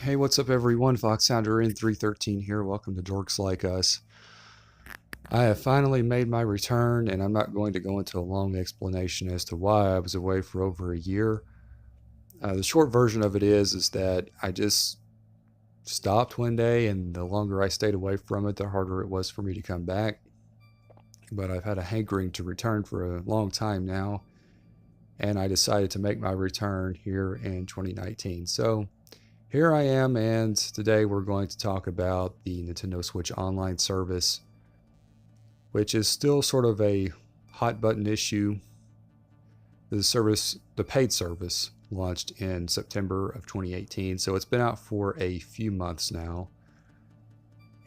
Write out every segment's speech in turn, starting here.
Hey, what's up, everyone? Foxhounder N313 here. Welcome to Dorks Like Us. I have finally made my return, and I'm not going to go into a long explanation as to why I was away for over a year. The short version of it is that I just stopped one day, and the longer I stayed away from it, the harder it was for me to come back. But I've had a hankering to return for a long time now, and I decided to make my return here in 2019. So here I am, and today we're going to talk about the Nintendo Switch Online service, which is still sort of a hot button issue. The paid service, launched in September of 2018, so it's been out for a few months now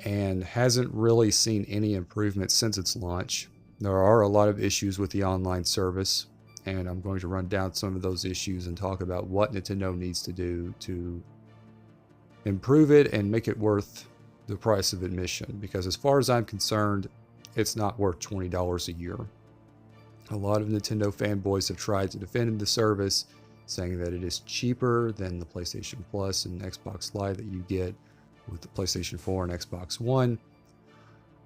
and hasn't really seen any improvement since its launch. There are a lot of issues with the online service, and I'm going to run down some of those issues and talk about what Nintendo needs to do to improve it and make it worth the price of admission, because as far as I'm concerned, it's not worth $20 a year. A lot of Nintendo fanboys have tried to defend the service, saying that it is cheaper than the PlayStation Plus and Xbox Live that you get with the PlayStation 4 and Xbox One.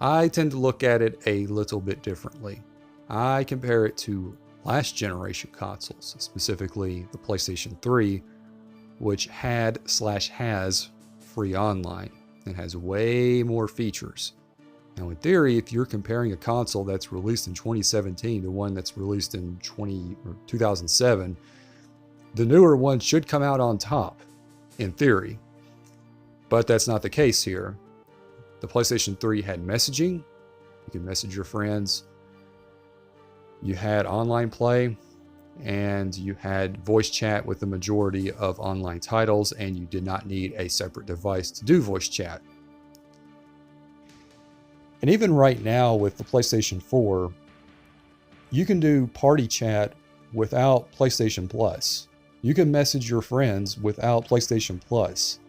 I tend to look at it a little bit differently. I compare it to last generation consoles, specifically the PlayStation 3, which has free online and has way more features. Now, in theory, if you're comparing a console that's released in 2017 to one that's released in 2007, the newer one should come out on top, in theory. But that's not the case here. The PlayStation 3 had messaging. You could message your friends. You had online play, and you had voice chat with the majority of online titles, and you did not need a separate device to do voice chat. And even right now with the PlayStation 4, you can do party chat without PlayStation Plus. You can message your friends without PlayStation Plus.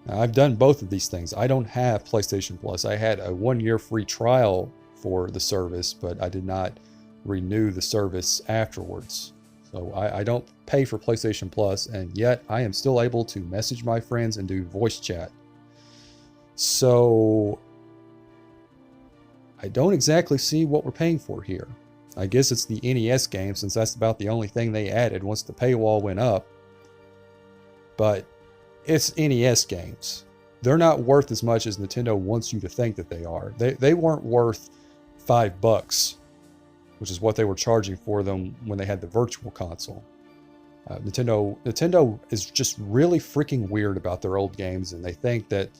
Now, I've done both of these things. I don't have PlayStation Plus. I had a 1-year free trial for the service, but I did not renew the service afterwards. So I don't pay for PlayStation Plus, and yet I am still able to message my friends and do voice chat. So I don't exactly see what we're paying for here. I guess it's the NES game, since that's about the only thing they added once the paywall went up. But it's NES games. They're not worth as much as Nintendo wants you to think that they are. They weren't worth $5, which is what they were charging for them when they had the Virtual Console. Nintendo is just really freaking weird about their old games, and they think that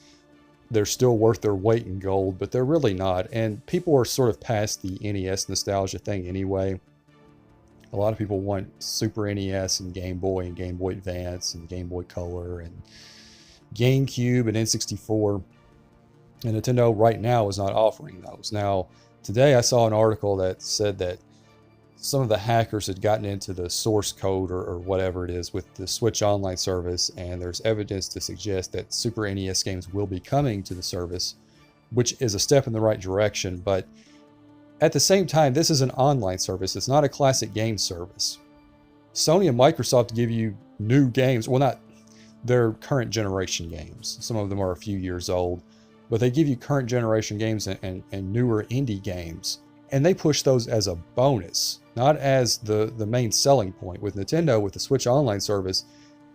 they're still worth their weight in gold, but they're really not. And people are sort of past the NES nostalgia thing anyway. A lot of people want Super NES and Game Boy Advance and Game Boy Color and GameCube and N64. And Nintendo right now is not offering those. Now, today I saw an article that said that some of the hackers had gotten into the source code or whatever it is with the Switch Online service, and there's evidence to suggest that Super NES games will be coming to the service, which is a step in the right direction. But at the same time, this is an online service. It's not a classic game service. Sony and Microsoft give you new games. Well, not their current generation games. Some of them are a few years old, but they give you current generation games and newer indie games. And they push those as a bonus, not as the main selling point. With Nintendo, with the Switch Online service,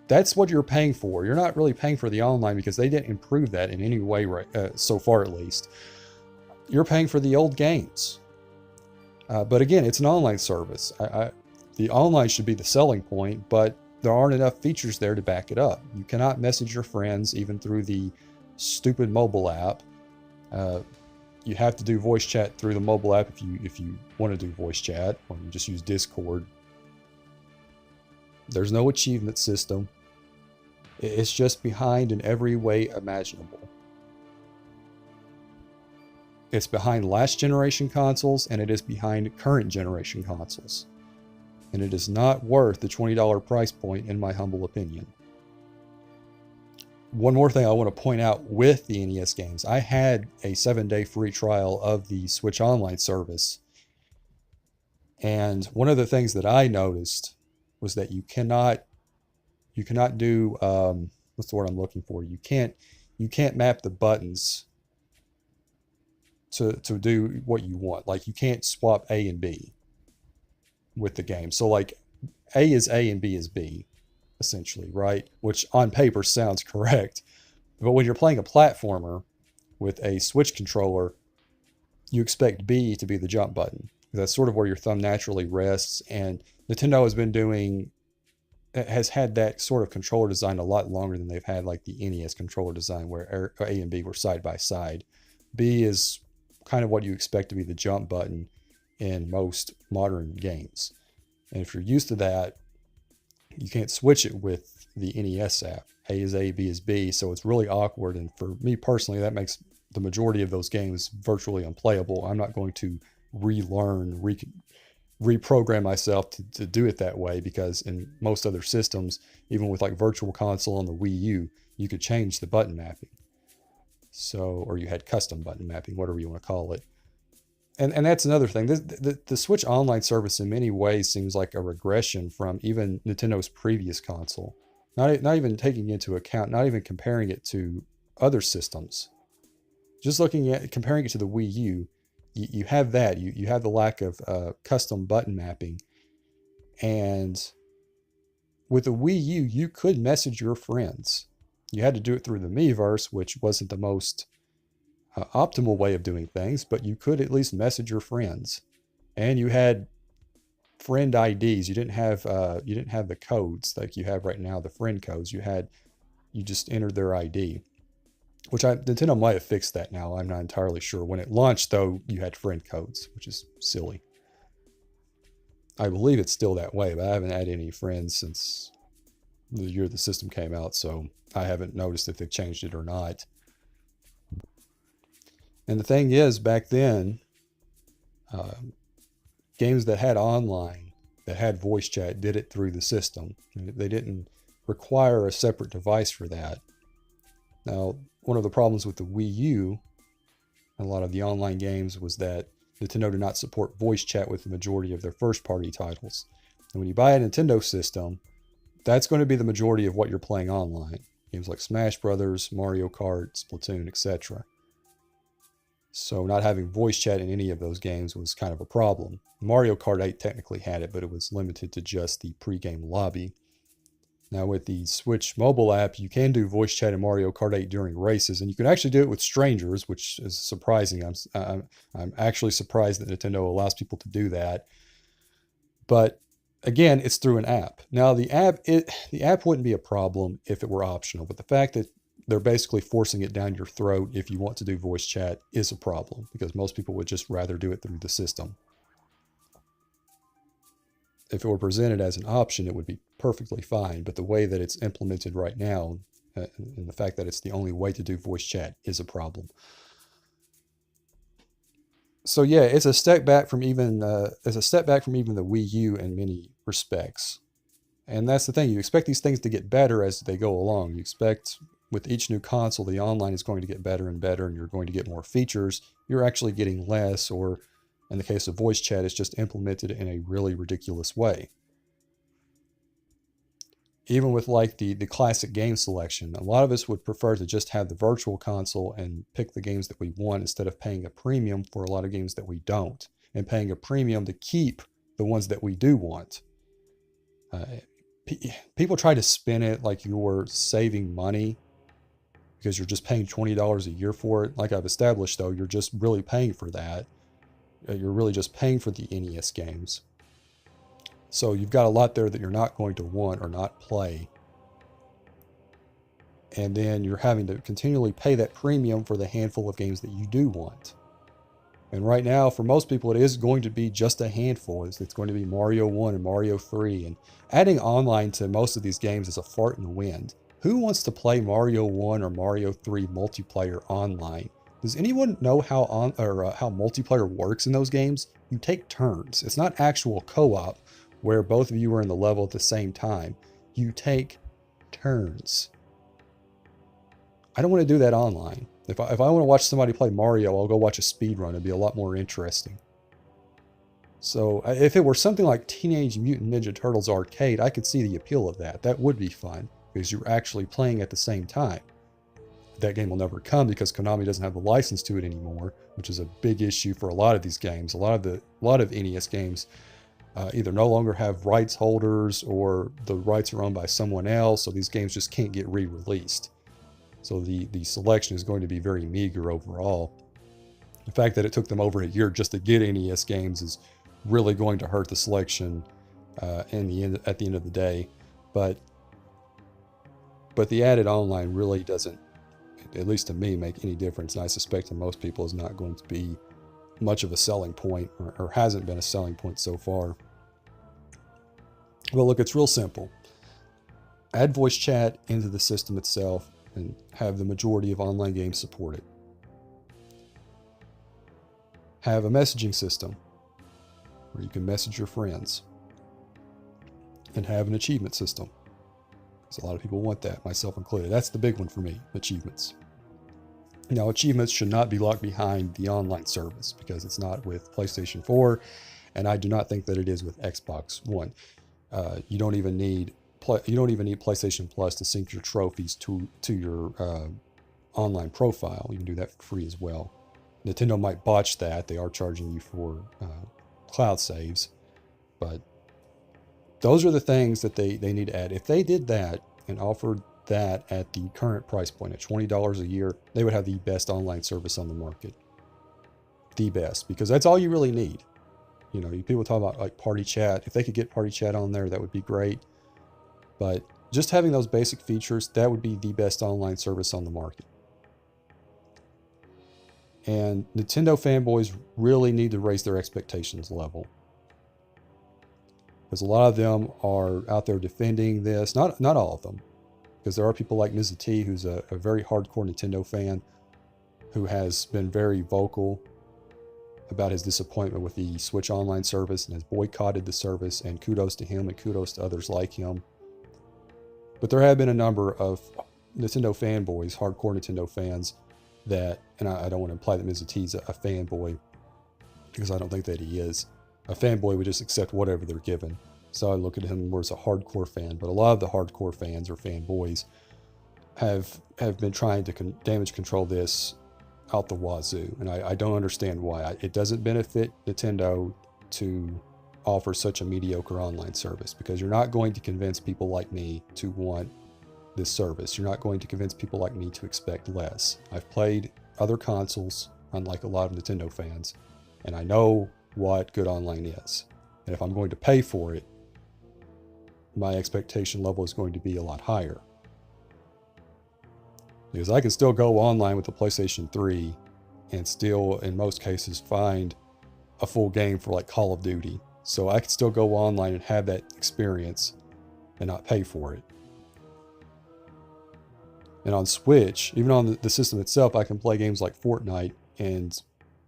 that's what you're paying for. You're not really paying for the online because they didn't improve that in any way, so far at least. You're paying for the old games. But again, it's an online service. The online should be the selling point, but there aren't enough features there to back it up. You cannot message your friends even through the stupid mobile app. You have to do voice chat through the mobile app if you want to do voice chat, or you just use Discord. There's no achievement system. It's just behind in every way imaginable. It's behind last generation consoles, and it is behind current generation consoles. And it is not worth the $20 price point, in my humble opinion. One more thing I want to point out with the NES games. I had a 7-day free trial of the Switch Online service. And one of the things that I noticed was that you cannot do what's the word I'm looking for? You can't map the buttons to do what you want. Like you can't swap A and B with the game. So like A is A and B is B, essentially, right? Which on paper sounds correct. But when you're playing a platformer with a Switch controller, you expect B to be the jump button. That's sort of where your thumb naturally rests. And Nintendo has had that sort of controller design a lot longer than they've had like the NES controller design where A and B were side by side. B is kind of what you expect to be the jump button in most modern games. And if you're used to that, you can't switch it with the NES app. A is A, B is B, so it's really awkward. And for me personally, that makes the majority of those games virtually unplayable. I'm not going to relearn, reprogram myself to do it that way, because in most other systems, even with like Virtual Console on the Wii U, you could change the button mapping. So, or you had custom button mapping, whatever you want to call it. And that's another thing. The Switch Online service in many ways seems like a regression from even Nintendo's previous console. Not even taking into account, not even comparing it to other systems. Just looking at comparing it to the Wii U, you have that. You have the lack of custom button mapping. And with the Wii U, you could message your friends. You had to do it through the Miiverse, which wasn't the most optimal way of doing things, but you could at least message your friends. And you had friend IDs. You didn't have the codes like you have right now, the friend codes. You just entered their ID. Nintendo might have fixed that now. I'm not entirely sure. When it launched, though, you had friend codes, which is silly. I believe it's still that way, but I haven't had any friends since the year the system came out, so I haven't noticed if they've changed it or not. And the thing is, back then, games that had online, that had voice chat, did it through the system. They didn't require a separate device for that. Now, one of the problems with the Wii U and a lot of the online games was that Nintendo did not support voice chat with the majority of their first-party titles. And when you buy a Nintendo system, that's going to be the majority of what you're playing online. Games like Smash Brothers, Mario Kart, Splatoon, etc. So not having voice chat in any of those games was kind of a problem. Mario Kart 8 technically had it, but it was limited to just the pre-game lobby. Now with the Switch mobile app, you can do voice chat in Mario Kart 8 during races, and you can actually do it with strangers, which is surprising. I'm actually surprised that Nintendo allows people to do that. But again, it's through an app. Now the app wouldn't be a problem if it were optional, but the fact that they're basically forcing it down your throat if you want to do voice chat is a problem, because most people would just rather do it through the system. If it were presented as an option, it would be perfectly fine, but the way that it's implemented right now, and the fact that it's the only way to do voice chat, is a problem. So yeah, it's a step back from even the Wii U in many respects. And that's the thing, you expect these things to get better as they go along. You expect with each new console, the online is going to get better and better, and you're going to get more features. You're actually getting less, or in the case of voice chat, it's just implemented in a really ridiculous way. Even with like the classic game selection, a lot of us would prefer to just have the Virtual Console and pick the games that we want instead of paying a premium for a lot of games that we don't, and paying a premium to keep the ones that we do want. People try to spin it like you're saving money because you're just paying $20 a year for it. Like I've established, though, you're just really paying for that. You're really just paying for the NES games. So you've got a lot there that you're not going to want or not play. And then you're having to continually pay that premium for the handful of games that you do want. And right now, for most people, it is going to be just a handful. It's going to be Mario 1 and Mario 3. And adding online to most of these games is a fart in the wind. Who wants to play Mario 1 or Mario 3 multiplayer online? Does anyone know how multiplayer works in those games? You take turns. It's not actual co-op where both of you are in the level at the same time. You take turns. I don't want to do that online. If I want to watch somebody play Mario, I'll go watch a speedrun. It'd be a lot more interesting. So if it were something like Teenage Mutant Ninja Turtles Arcade, I could see the appeal of that. That would be fun. because you're actually playing at the same time. That game will never come because Konami doesn't have the license to it anymore, which is a big issue for a lot of these games. A lot of NES games either no longer have rights holders or the rights are owned by someone else, so these games just can't get re-released. So the selection is going to be very meager overall. The fact that it took them over a year just to get NES games is really going to hurt the selection at the end of the day. But the added online really doesn't, at least to me, make any difference. And I suspect to most people is not going to be much of a selling point, or hasn't been a selling point so far. Well, look, it's real simple. Add voice chat into the system itself and have the majority of online games support it. Have a messaging system where you can message your friends. And have an achievement system, because a lot of people want that, myself included. That's the big one for me, achievements. Now, achievements should not be locked behind the online service, because it's not with PlayStation 4, and I do not think that it is with Xbox One. You don't even need PlayStation Plus to sync your trophies to your online profile. You can do that for free as well. Nintendo might botch that. They are charging you for cloud saves, but those are the things that they need to add. If they did that and offered that at the current price point at $20 a year, they would have the best online service on the market. The best, because that's all you really need. You know, people talk about like party chat. If they could get party chat on there, that would be great. But just having those basic features, that would be the best online service on the market. And Nintendo fanboys really need to raise their expectations level, because a lot of them are out there defending this. Not all of them, because there are people like Mr. T, who's a very hardcore Nintendo fan, who has been very vocal about his disappointment with the Switch Online service and has boycotted the service, and kudos to him and kudos to others like him. But there have been a number of Nintendo fanboys, hardcore Nintendo fans, that, and I don't want to imply that Mr. T's a fanboy, because I don't think that he is. A fanboy would just accept whatever they're given. So I look at him more as a hardcore fan. But a lot of the hardcore fans or fanboys have been trying to damage control this out the wazoo. And I don't understand why. It doesn't benefit Nintendo to offer such a mediocre online service, because you're not going to convince people like me to want this service. You're not going to convince people like me to expect less. I've played other consoles, unlike a lot of Nintendo fans, and I know what good online is. And if I'm going to pay for it, my expectation level is going to be a lot higher. Because I can still go online with the PlayStation 3 and still, in most cases, find a full game for like Call of Duty. So I can still go online and have that experience and not pay for it. And on Switch, even on the system itself, I can play games like Fortnite and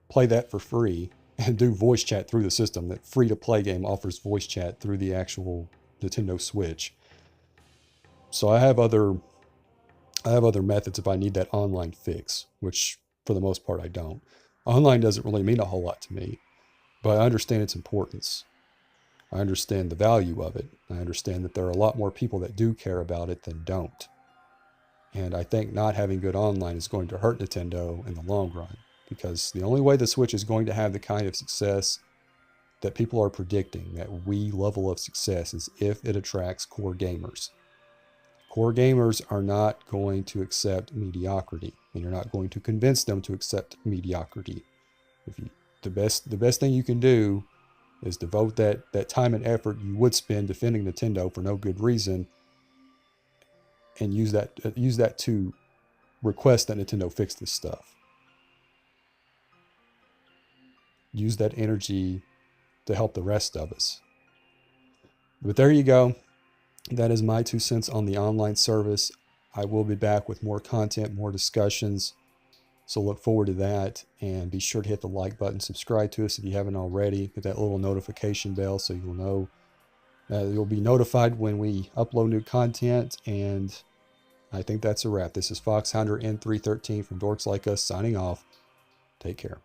play that for free and do voice chat through the system. That free-to-play game offers voice chat through the actual Nintendo Switch. So I have other methods if I need that online fix, which for the most part I don't. Online doesn't really mean a whole lot to me, but I understand its importance. I understand the value of it. I understand that there are a lot more people that do care about it than don't. And I think not having good online is going to hurt Nintendo in the long run, because the only way the Switch is going to have the kind of success that people are predicting, that Wii level of success, is if it attracts core gamers. Core gamers are not going to accept mediocrity, and you're not going to convince them to accept mediocrity. The best thing you can do is devote that time and effort you would spend defending Nintendo for no good reason, and use that to request that Nintendo fix this stuff. Use that energy to help the rest of us. But there you go. That is my 2 cents on the online service. I will be back with more content, more discussions. So look forward to that, and be sure to hit the like button, subscribe to us if you haven't already, hit that little notification bell so you'll know, you'll be notified when we upload new content. And I think that's a wrap. This is Foxhound N313 from Dorks Like Us signing off. Take care.